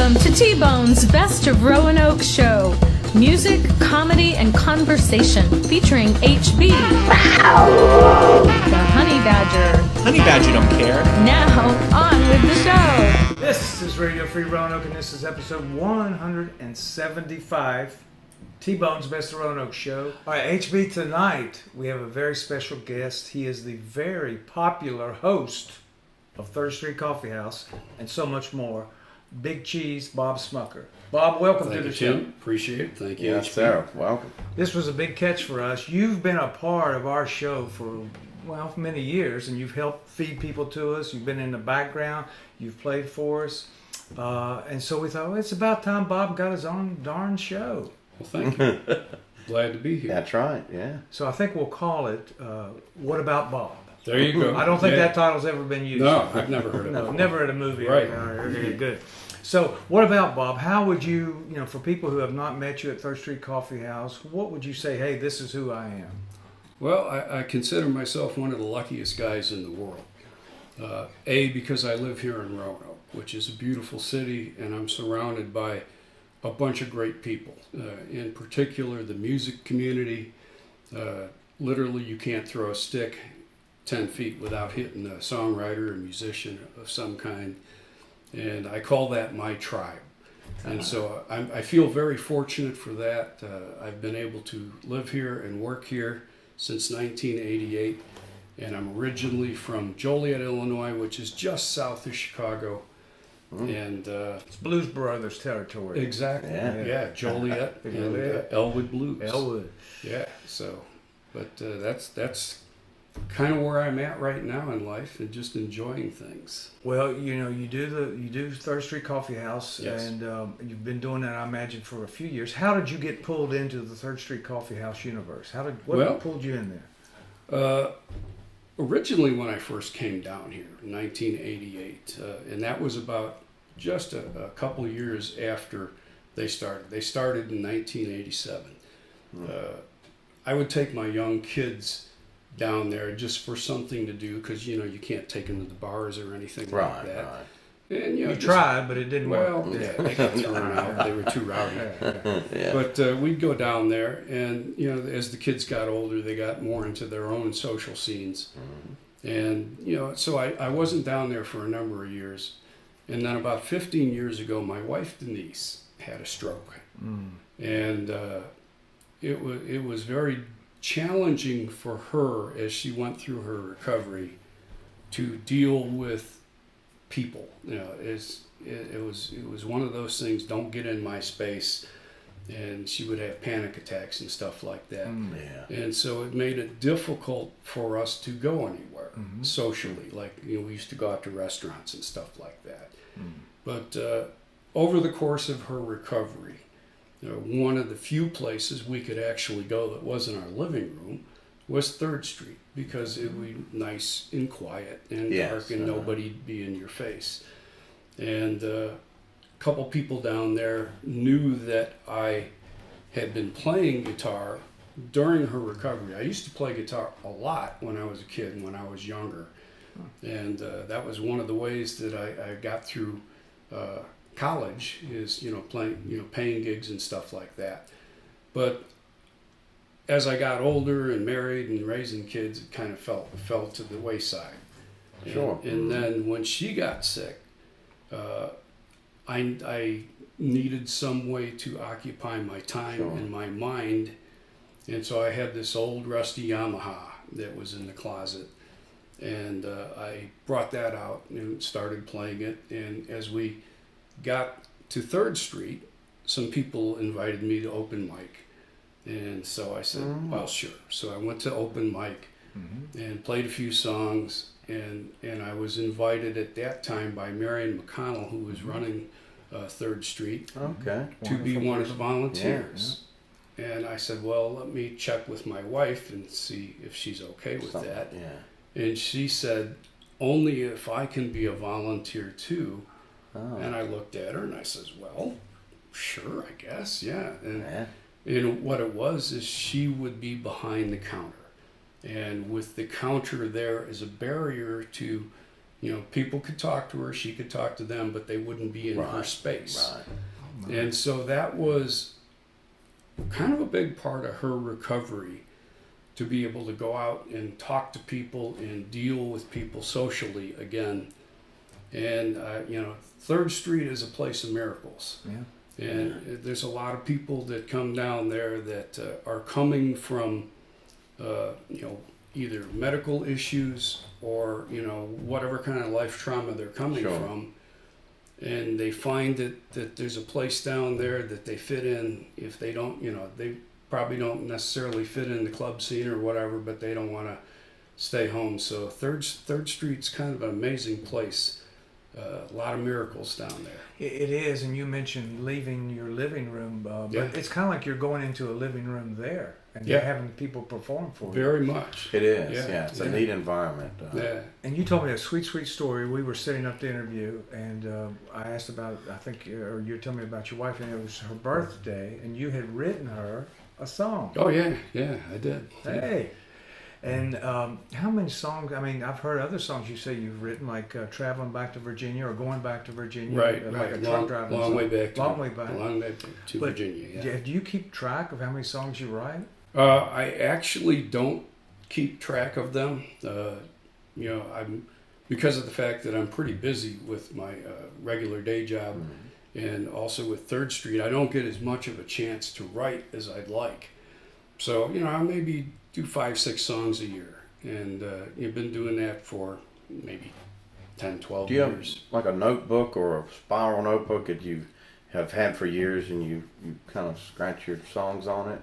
Welcome to T-Bone's Best of Roanoke show. Music, comedy, and conversation featuring HB, the Honey Badger. Honey Badger don't care. Now, on with the show. This is Radio Free Roanoke, and this is episode 175, T-Bone's Best of Roanoke show. All right, HB, tonight we have a very special guest. He is the very popular host of Third Street Coffee House and so much more. Big Cheese, Bob Schmucker. Bob, welcome to the show. Tim. Appreciate it. Thank you. Yes, sir. Welcome. This was a big catch for us. You've been a part of our show for, well, many years, and you've helped feed people to us. You've been in the background. You've played for us. And so we thought, well, it's about time Bob got his own darn show. Well, thank you. Glad to be here. That's right, yeah. So I think we'll call it, What About Bob? There you go. I don't think that title's ever been used. No, I've never heard of it. No, never at a movie. Right. Okay, good. So, what about Bob? How would you, for people who have not met you at Third Street Coffee House, what would you say, hey, this is who I am? Well, I consider myself one of the luckiest guys in the world. Because I live here in Roanoke, which is a beautiful city, and I'm surrounded by a bunch of great people. In particular, the music community. Literally, you can't throw a stick 10 feet without hitting a songwriter or musician of some kind. And I call that my tribe. And so I feel very fortunate for that. I've been able to live here and work here since 1988. And I'm originally from Joliet, Illinois, which is just south of Chicago. And It's Blues Brothers territory. exactly, yeah, Joliet and Elwood Blues. Elwood. Yeah, so, but that's kind of where I'm at right now in life and just enjoying things. Well, you do Third Street Coffee House, Yes. and you've been doing that, I imagine, for a few years. How did you get pulled into the Third Street Coffee House universe? What pulled you in there? Originally, when I first came down here in 1988, and that was about just a couple of years after they started. They started in 1987. I would take my young kids down there just for something to do because you can't take them to the bars or anything like that. Right. And You tried, but it didn't work. Well, yeah, they got thrown out. They were too rowdy. Yeah. But we'd go down there, and as the kids got older, they got more into their own social scenes. And so I wasn't down there for a number of years, and then about 15 years ago, my wife Denise had a stroke, and it was very challenging for her as she went through her recovery to deal with people. It was one of those things. Don't get in my space, and she would have panic attacks and stuff like that. Yeah. And so it made it difficult for us to go anywhere socially. Like we used to go out to restaurants and stuff like that. But over the course of her recovery, one of the few places we could actually go that wasn't our living room was Third Street, because it would be nice and quiet and dark and nobody be in your face. And a couple people down there knew that I had been playing guitar during her recovery. I used to play guitar a lot when I was a kid and when I was younger. And that was one of the ways that I got through college is, playing, paying gigs and stuff like that. But as I got older and married and raising kids, it kind of fell to the wayside. Sure. And then when she got sick, I needed some way to occupy my time and my mind. And so I had this old rusty Yamaha that was in the closet. And I brought that out and started playing it. And as we got to Third Street, some people invited me to open mic. And so I said, well, sure. So I went to open mic and played a few songs. And I was invited at that time by Marion McConnell, who was running Third Street, to be one of the volunteers. Yeah. And I said, well, let me check with my wife and see if she's okay with that. Yeah. And she said, only if I can be a volunteer too. Oh. And I looked at her and I said, well, sure, I guess, yeah. And what it was is she would be behind the counter. And with the counter there is a barrier to people could talk to her, she could talk to them, but they wouldn't be in her Right, space. Right. And so that was kind of a big part of her recovery, to be able to go out and talk to people and deal with people socially again. And, 3rd Street is a place of miracles. Yeah. And there's a lot of people that come down there that are coming from, either medical issues or, whatever kind of life trauma they're coming Sure. from. And they find that there's a place down there that they fit in. If they don't, they probably don't necessarily fit in the club scene or whatever, but they don't want to stay home. So Third Street's kind of an amazing place. A lot of miracles down there. It is, and you mentioned leaving your living room, but Yeah. it's kind of like you're going into a living room there, and Yeah. you're having people perform for you. Very much. It is. Yeah, Yeah. It's a yeah. neat environment. Yeah. And you told me a sweet, sweet story. We were setting up the interview, and I asked about, or you told me about your wife, and it was her birthday, and you had written her a song. Oh yeah, I did. Hey. And how many songs? I mean, I've heard other songs you say you've written, like Traveling Back to Virginia or Going Back to Virginia. Right, Like right. a truck driving Long song. way back. Long way back. Long way back to But Virginia. Yeah. do you keep track of how many songs you write? I actually don't keep track of them. I'm because of the fact that I'm pretty busy with my regular day job, and also with 3rd Street. I don't get as much of a chance to write as I'd like. So I maybe do 5-6 songs a year, and you've been doing that for maybe 10, 12 Do you have years. like a notebook or a spiral notebook that you have had for years and you kind of scratch your songs on it?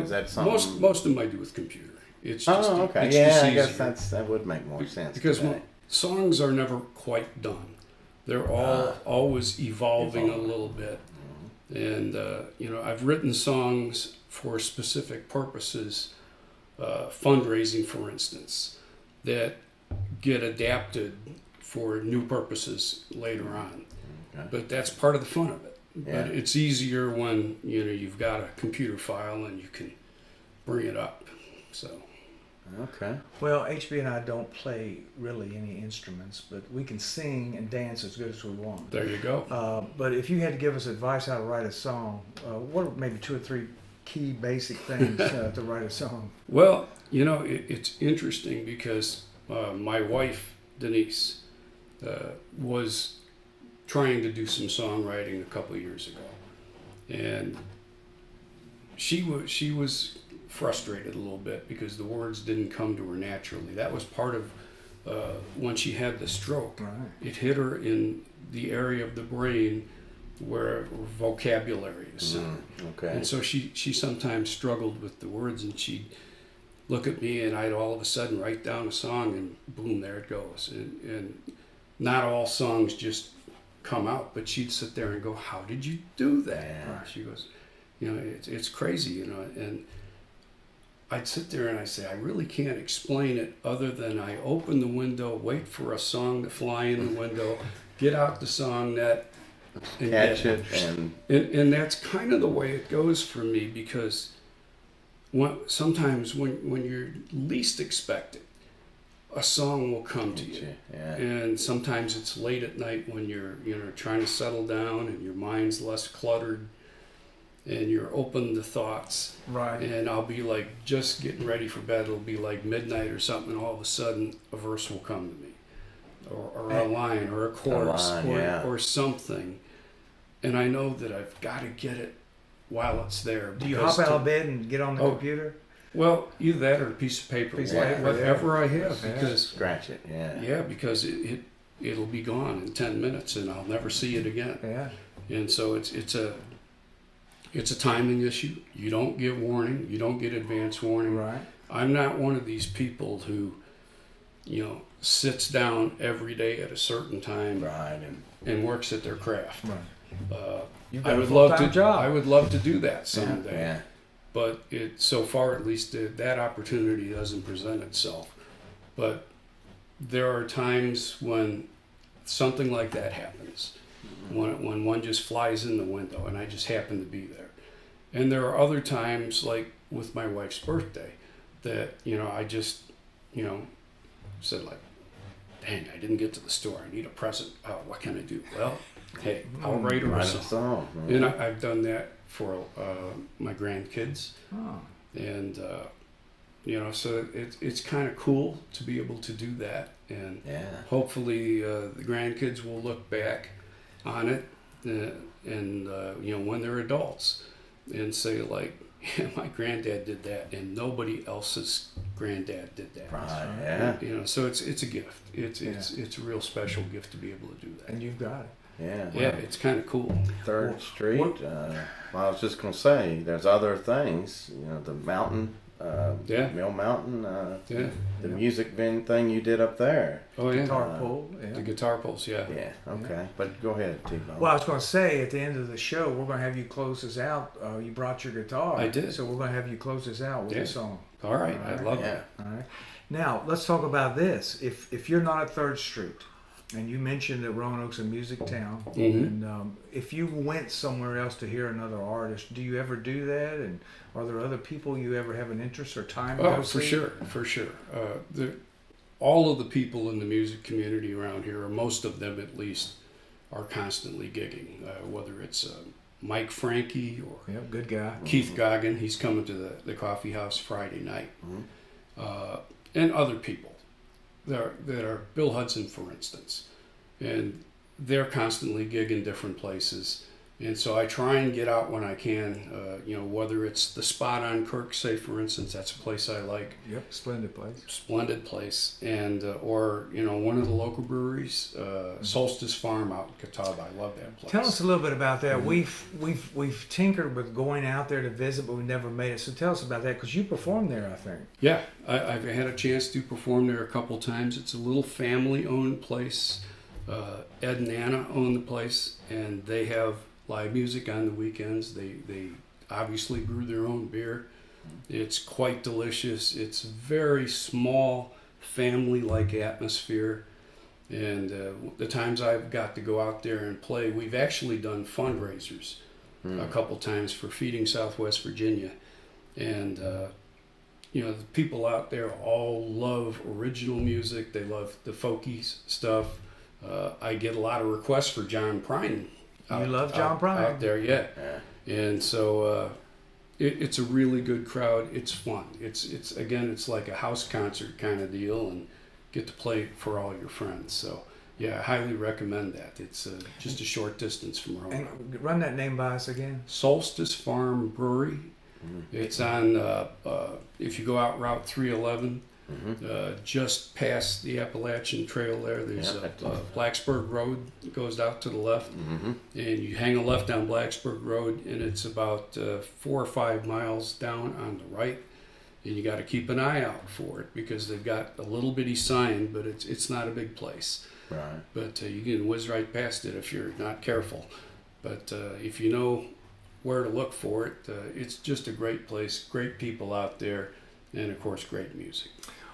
Is that something? Most of them I do with computer. It's just okay. It's Yeah, just I guess easier. that would make more sense. Because today. songs are never quite done. They're all always evolving a little bit. And, I've written songs for specific purposes, fundraising, for instance, that get adapted for new purposes later on. Okay. But that's part of the fun of it. Yeah. But it's easier when, you've got a computer file and you can bring it up. So. Okay. Well, HB and I don't play really any instruments, but we can sing and dance as good as we want. There you go. But if you had to give us advice how to write a song, what are maybe 2 or 3 key basic things to write a song? Well, it's interesting because my wife, Denise, was trying to do some songwriting a couple of years ago. And she was frustrated a little bit because the words didn't come to her naturally. That was part of when she had the stroke. Right. It hit her in the area of the brain where vocabulary is centered. Okay. And so she sometimes struggled with the words, and she'd look at me and I'd all of a sudden write down a song and boom, there it goes. And not all songs just come out, but she'd sit there and go, how did you do that? Yeah. She goes, it's crazy, and I'd sit there and I say, I really can't explain it other than I open the window, wait for a song to fly in the window, get out the song net, and Catch get it and that's kind of the way it goes for me, because sometimes when you're least expected, a song will come to you. Yeah. And sometimes it's late at night when you're trying to settle down and your mind's less cluttered and you're open to thoughts. Right. And I'll be like just getting ready for bed. It'll be like midnight or something, and all of a sudden a verse will come to me, or a line, or a chorus, or something. And I know that I've got to get it while it's there. Do you hop out of bed and get on the computer? Well, either that or a piece of paper, whatever I have, because scratch it. because it'll be gone in 10 minutes and I'll never see it again. Yeah. And so it's a timing issue. You don't get warning. You don't get advance warning. Right. I'm not one of these people who, sits down every day at a certain time and works at their craft. Right. I would love to. I would love to do that someday. Yeah. But so far, at least, that opportunity doesn't present itself. But there are times when something like that happens, when one just flies in the window, and I just happen to be there. And there are other times, like with my wife's birthday, that I just said, like, dang, I didn't get to the store. I need a present. Oh, what can I do? Well, hey, I'll write her a Write song. And I've done that for my grandkids. Oh. And, so it's kind of cool to be able to do that. And hopefully the grandkids will look back on it when they're adults and say, like, yeah, my granddad did that, and nobody else's granddad did that. Right. Yeah. So it's a gift. It's a real special gift to be able to do that. And you've got it. Yeah. Yeah, it's kind of cool. 3rd Street. I was just gonna say, there's other things. The mountain. Mill Mountain. The music thing you did up there. Oh yeah. Guitar pull. The guitar pulls. Yeah. Yeah. Okay. But go ahead, T-Bone. Well, I was going to say, at the end of the show, we're going to have you close us out. You brought your guitar. I did. So we're going to have you close us out with a song. All right. I love it. All right. Now, let's talk about this. If you're not at 3rd Street, and you mentioned that Roanoke's a music town, and if you went somewhere else to hear another artist, do you ever do that? And are there other people you ever have an interest or time to go see? For sure. All of the people in the music community around here, or most of them at least, are constantly gigging. Whether it's Mike Frankie or good guy. Keith Goggin, he's coming to the coffee house Friday night, and other people that are Bill Hudson, for instance, and they're constantly gigging different places. And so I try and get out when I can, whether it's the Spot on Kirk, say, for instance, that's a place I like. Yep, splendid place. Splendid place. And, or one of the local breweries, Solstice Farm out in Catawba. I love that place. Tell us a little bit about that. We've tinkered with going out there to visit, but we never made it. So tell us about that, because you performed there, I think. Yeah, I've had a chance to perform there a couple times. It's a little family-owned place. Ed and Anna own the place, and they have live music on the weekends. They obviously brew their own beer. It's quite delicious. It's very small, family-like atmosphere. And the times I've got to go out there and play, we've actually done fundraisers a couple times for Feeding Southwest Virginia. And the people out there all love original music. They love the folky stuff. I get a lot of requests for John Prine. You love John Prine out there, yeah. And so it's a really good crowd. It's fun. It's like a house concert kind of deal, and get to play for all your friends. So yeah, I highly recommend that. It's just a short distance from Roanoke. And run that name by us again. Solstice Farm Brewery. It's on if you go out Route 311. Just past the Appalachian Trail there's a Blacksburg Road that goes out to the left, and you hang a left down Blacksburg Road, and it's about 4 or 5 miles down on the right, and you got to keep an eye out for it, because they've got a little bitty sign, but it's not a big place. Right. But you can whiz right past it if you're not careful. But if you know where to look for it, it's just a great place, great people out there, and of course great music.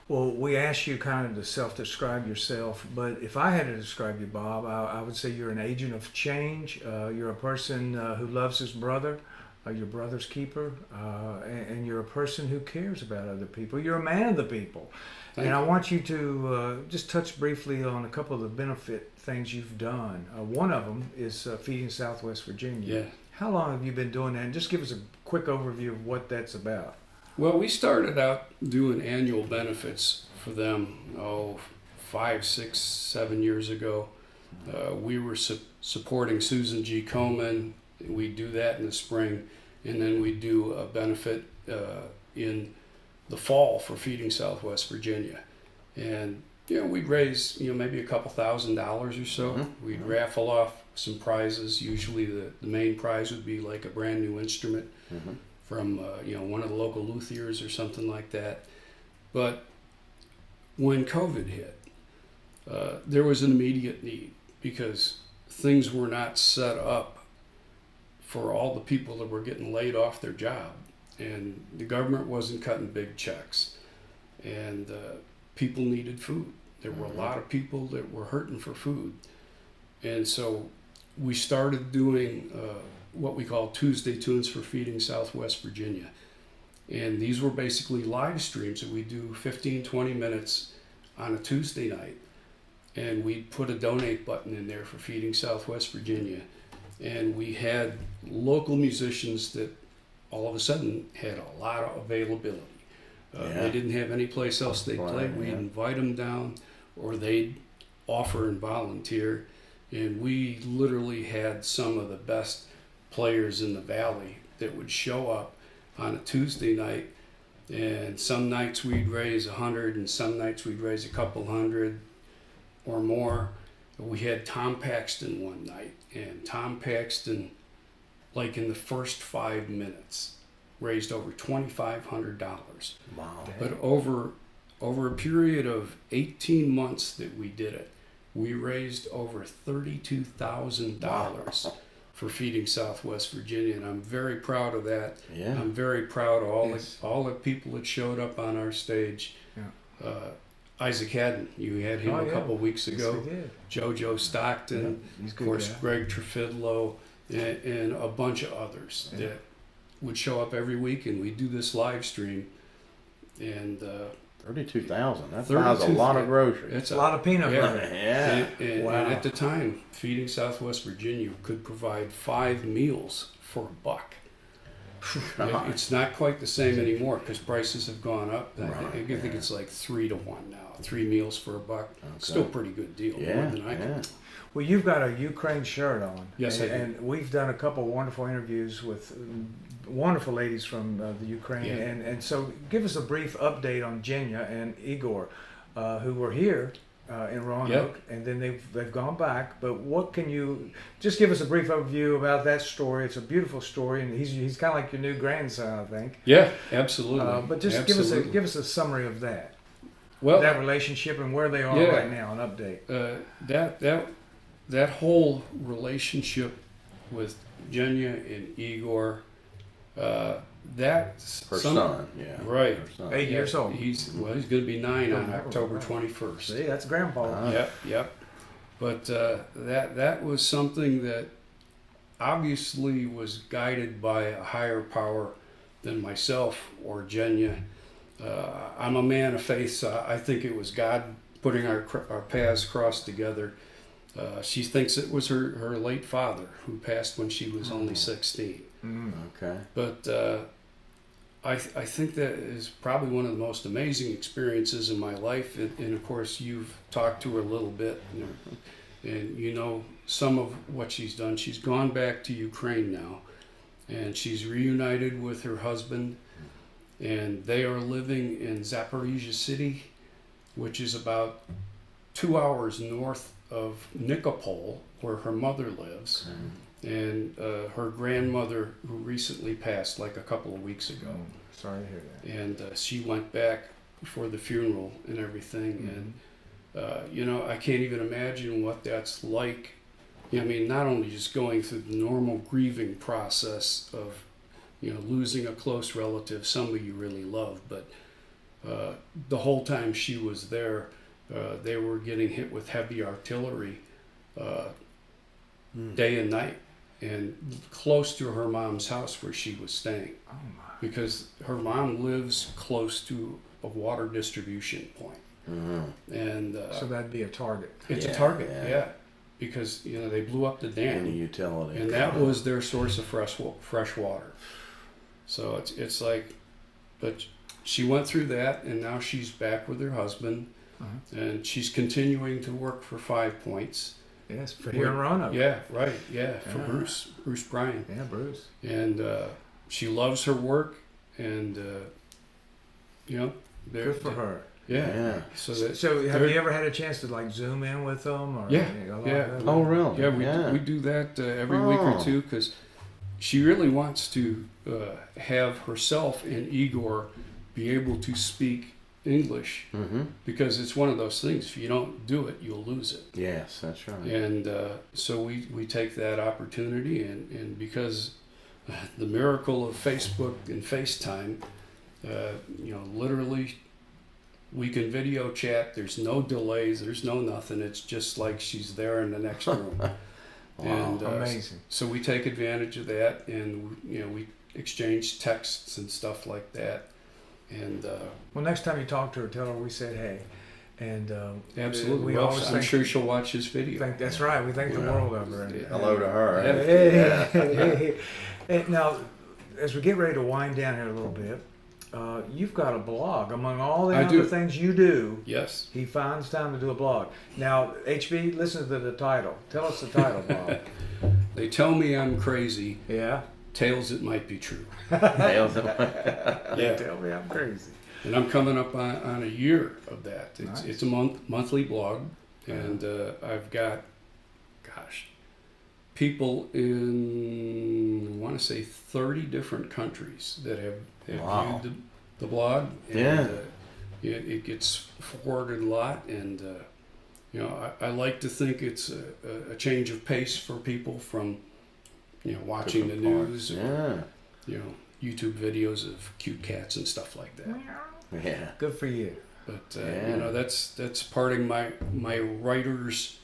Well, we asked you kind of to self-describe yourself, but if I had to describe you, Bob, I would say you're an agent of change. You're a person who loves his brother, your brother's keeper, and you're a person who cares about other people. You're a man of the people. And I want you to just touch briefly on a couple of the benefit things you've done. One of them is Feeding Southwest Virginia. Yeah. How long have you been doing that? And just give us a quick overview of what that's about. Well, we started out doing annual benefits for them, 5, 6, 7 years ago. We were supporting Susan G. Komen. We do that in the spring, and then we do a benefit in the fall for Feeding Southwest Virginia. And we'd raise maybe a couple $1,000s or so. We'd raffle off some prizes. Usually the main prize would be like a brand new instrument. From one of the local luthiers or something like that. But when COVID hit, there was an immediate need, because things were not set up for all the people that were getting laid off their job, and the government wasn't cutting big checks, and people needed food. There were a lot of people that were hurting for food, and so we started doing what we call Tuesday Tunes for Feeding Southwest Virginia. And these were basically live streams that we do 15, 20 minutes on a Tuesday night. and we put a donate button in there for Feeding Southwest Virginia. And we had local musicians that all of a sudden had a lot of availability. They didn't have any place else they'd play. We'd invite them down, or they'd offer and volunteer. And we literally had some of the best players in the valley that would show up on a Tuesday night. And some nights we'd raise 100, and some nights we'd raise a couple hundred or more. We had Tom Paxton one night, and Tom Paxton, like in the first 5 minutes, raised over $2,500. Wow. But over a period of 18 months that we did it, we raised over $32,000 for Feeding Southwest Virginia, and I'm very proud of that. Yeah. I'm very proud of all the people that showed up on our stage. Yeah. Isaac Haddon, you had him a couple weeks ago. Yes, we did. JoJo Stockton, He's of good course, guy. Greg Trefidlo, and a bunch of others that would show up every week, and we do this live stream. And 32,000. That buys a lot of groceries. It's a lot of peanut butter. Yeah. And at the time, Feeding Southwest Virginia could provide 5 meals for $1. It's not quite the same anymore because prices have gone up. I think it's like 3 to 1 now. 3 meals for $1. Okay. Still a pretty good deal. More than I can. Well, you've got a Ukraine shirt on. Yes, I do. And we've done a couple wonderful interviews with wonderful ladies from the Ukraine. Yeah. And so give us a brief update on Jenya and Igor, who were here in Roanoke, and then they've gone back. But what can you just give us a brief overview about that story? It's a beautiful story, and he's kind of like your new grandson, I think. Yeah, absolutely. But just give us a summary of that. Well, that relationship and where they are right now, an update. That whole relationship with Jenya and Igor, that's her son, right, her son. 8 years old. He's going to be 9 on October 21st. See, that's grandpa. Yep. But that was something that obviously was guided by a higher power than myself or Jenya. I'm a man of faith, so I think it was God putting our paths crossed together. She thinks it was her late father who passed when she was only 16. Okay. But I think that is probably one of the most amazing experiences in my life. And of course, you've talked to her a little bit, and you know some of what she's done. She's gone back to Ukraine now, and she's reunited with her husband, and they are living in Zaporizhia City, which is about 2 hours north of Nikopol, where her mother lives. And her grandmother, who recently passed like a couple of weeks ago. Sorry to hear that. And she went back for the funeral and everything. And I can't even imagine what that's like. I mean, not only just going through the normal grieving process of losing a close relative, somebody you really love, but the whole time she was there, they were getting hit with heavy artillery day and night, and close to her mom's house where she was staying. Oh my. Because her mom lives close to a water distribution point. And so that'd be a target. It's a target, because they blew up the dam, Any utility, and that was their source of fresh water. So it's like, but she went through that, and now she's back with her husband, and she's continuing to work for 5 Points. Yes, for here in Roanoke. For Bruce Bryan. Yeah, Bruce. And she loves her work, and good for her. Yeah. So have you ever had a chance to like zoom in with them? Or Oh, really? Yeah, we do that every week or two, because she really wants to have herself and Igor be able to speak English, because it's one of those things. If you don't do it, you'll lose it. Yes, that's right. And so we take that opportunity, and because the miracle of Facebook and FaceTime, literally we can video chat. There's no delays. There's no nothing. It's just like she's there in the next room. Wow, and amazing. So we take advantage of that, and we exchange texts and stuff like that. And well, next time you talk to her, tell her we said hey. And absolutely, we always I'm sure she'll watch this video. That's right. We thank the world of her. Hello to her. Hey. Now, as we get ready to wind down here a little bit, you've got a blog. Among all the other things you do, yes, he finds time to do a blog. Now, HB, listen to the title. Tell us the title, Bob. They tell me I'm crazy. Yeah. Tales it might be true. Tales They tell me I'm crazy. And I'm coming up on a year of that. Nice. It's a monthly blog, and I've got, people in, I want to say 30 different countries that have viewed the blog. And, it gets forwarded a lot, and I like to think it's a change of pace for people from watching the news or YouTube videos of cute cats and stuff like that. Yeah, good for you. But that's part of my writer's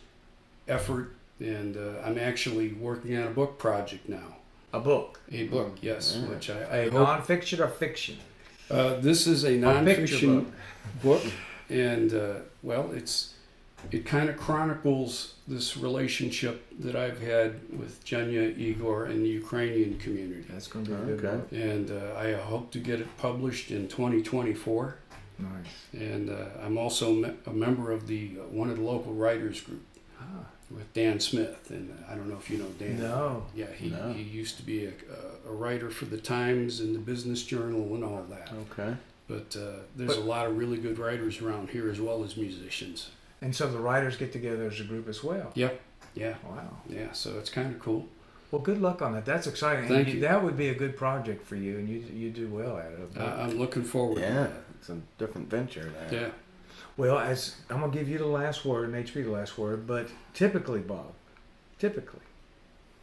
effort, and I'm actually working on a book project now. A book, yes, which I hope. Nonfiction or fiction? This is a nonfiction book, and it kind of chronicles this relationship that I've had with Jenya, Igor, and the Ukrainian community. That's going to be a good book. And I hope to get it published in 2024. Nice. And I'm also a member of one of the local writers group with Dan Smith. And I don't know if you know Dan. No. Yeah, he used to be a writer for the Times and the Business Journal and all that. Okay. But there's a lot of really good writers around here as well as musicians. And so the writers get together as a group as well. Yep. Yeah. Wow. Yeah. So it's kind of cool. Well, good luck on that. That's exciting. Thank you. That would be a good project for you, and you do well at it. I'm looking forward to that. It's a different venture there. Yeah. Well, as I'm going to give you the last word and HB the last word, but typically, Bob,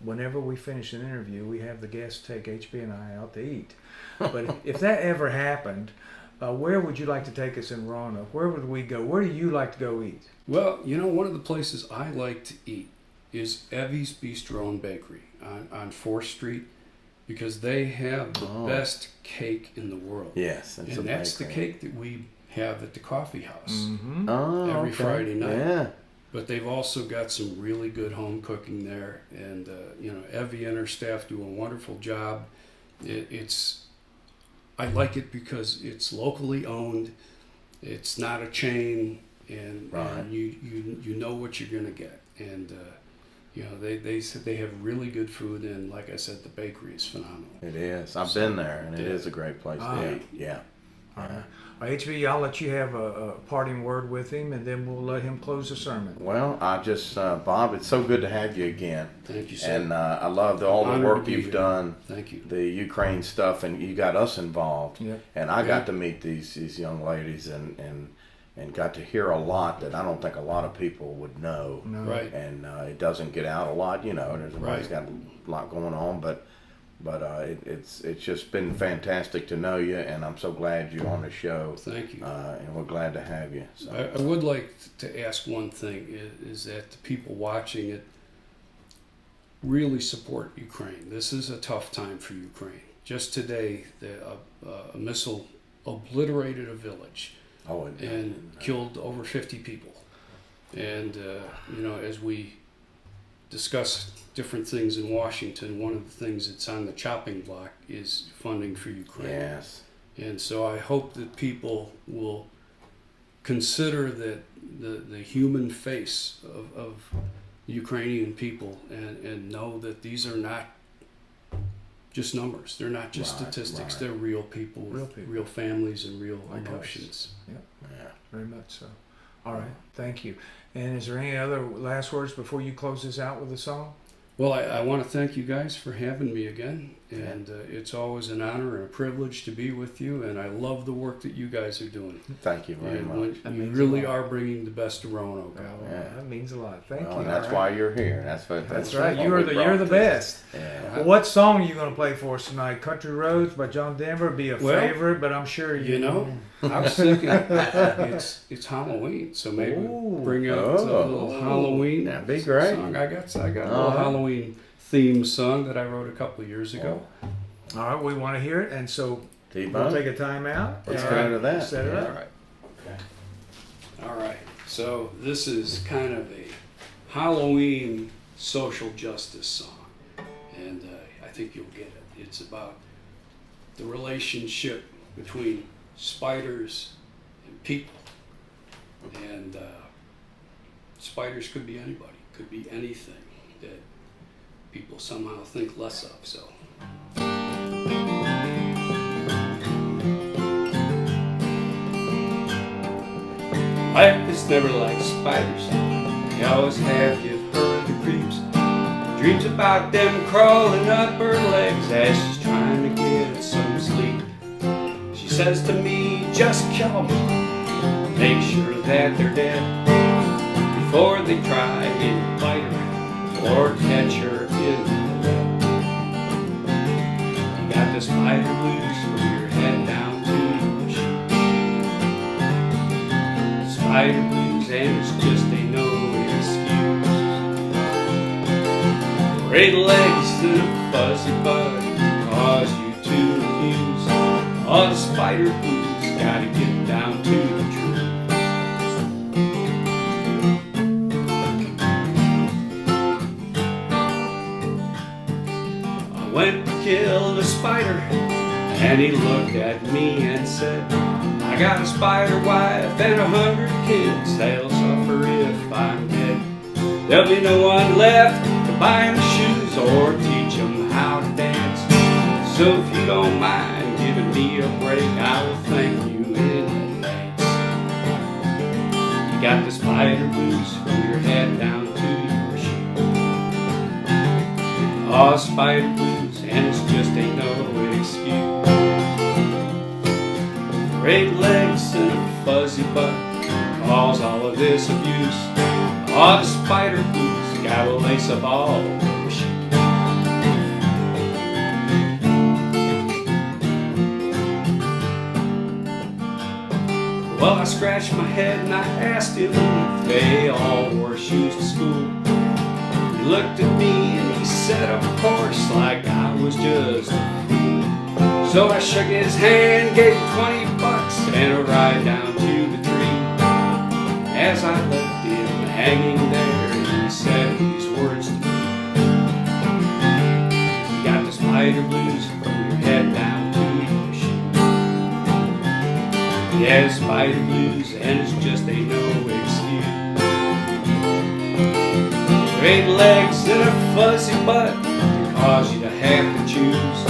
whenever we finish an interview, we have the guests take HB and I out to eat. But if that ever happened, where would you like to take us in Roanoke? Where would we go? Where do you like to go eat? Well, one of the places I like to eat is Evie's Bistro and Bakery on 4th Street, because they have the best cake in the world. Yes. And that's the cake that we have at the coffee house Mm-hmm. every Friday night. Yeah. But they've also got some really good home cooking there. And, Evie and her staff do a wonderful job. I like it because it's locally owned. It's not a chain, and you know what you're going to get. And they said they have really good food, and like I said, the bakery is phenomenal. It is. I've been there, and it is a great place to eat. Yeah. All right. HB, I'll let you have a parting word with him, and then we'll let him close the sermon. Well, I just, Bob, it's so good to have you again. Thank you, sir. And I love all the work you've done. Thank you. The Ukraine stuff, and you got us involved. Yeah. And I got to meet these young ladies and got to hear a lot that I don't think a lot of people would know. No. Right. And it doesn't get out a lot, everybody's got a lot going on, but it's just been fantastic to know you, and I'm so glad you're on the show. Thank you. And we're glad to have you. So. I would like to ask one thing, is that the people watching it really support Ukraine. This is a tough time for Ukraine. Just today, a missile obliterated a village and killed over 50 people. And, as we discuss different things in Washington, one of the things that's on the chopping block is funding for Ukraine. Yes. And so I hope that people will consider that the human face of Ukrainian people and know that these are not just numbers. They're not just statistics. They're real people with real families and real emotions. Yeah, very much so. All right, thank you. And is there any other last words before you close this out with a song? Well, I want to thank you guys for having me again, and it's always an honor and a privilege to be with you, and I love the work that you guys are doing. Thank you very much. You really are bringing the best of Roanoke out. That means a lot. Thank you. And that's why you're here. That's right. You're the best. Yeah. Well, what song are you going to play for us tonight? Country Roads by John Denver be a favorite, but I'm sure I was thinking it's Halloween, so maybe bring out a little Halloween. That'd be great. Song. I got a little Halloween theme song that I wrote a couple of years ago. All right, we want to hear it, and so T-Bone. we'll take a time out. Let's go to that. Set it up. All right. All right, so this is kind of a Halloween social justice song, and I think you'll get it. It's about the relationship between spiders and people, and spiders could be anybody, could be anything that people somehow think less of. So. Life is never like spiders. They always have give her the creeps. Dreams about them crawling up her legs as she's trying to get some sleep. She says to me, just kill them. Make sure that they're dead before they try and bite her or catch her in the web. You got the spider blues from your head down to your shoes. Spider blues, and it's just ain't no excuse. Great legs and a fuzzy butt cause you to refuse. All the spider blues, gotta get down to the truth. I went to kill the spider, and he looked at me and said, I got a spider wife and 100 kids. They'll suffer if I'm dead. There'll be no one left to buy them shoes or teach them how to dance. So if you don't mind giving me a break, I will thank you in advance. You got the spider blues from your head down to your shoes. Oh, spider blues, and it's just ain't no excuse. Great legs and a fuzzy butt cause all of this abuse. All the spider blues, got to lace up all your shoes. Well, I scratched my head and I asked him if they all wore shoes to school. He looked at me and he said, of course, like I was just a fool. So I shook his hand, gave him $20 and a ride down to the tree. As I left him hanging there, he said these words to me. You got the spider blues from your head down to your shoes. Yeah, spider blues, and it's just ain't no excuse. Great legs and a fuzzy butt can cause you to have to choose.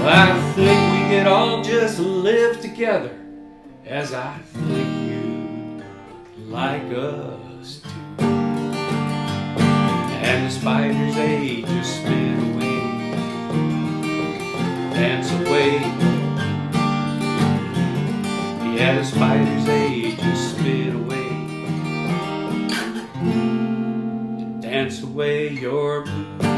Well, I think we could all just live together, as I think you'd like us to. And the spiders, they just spin away, dance away. Yeah, the spiders, they just spin away, dance away your blues.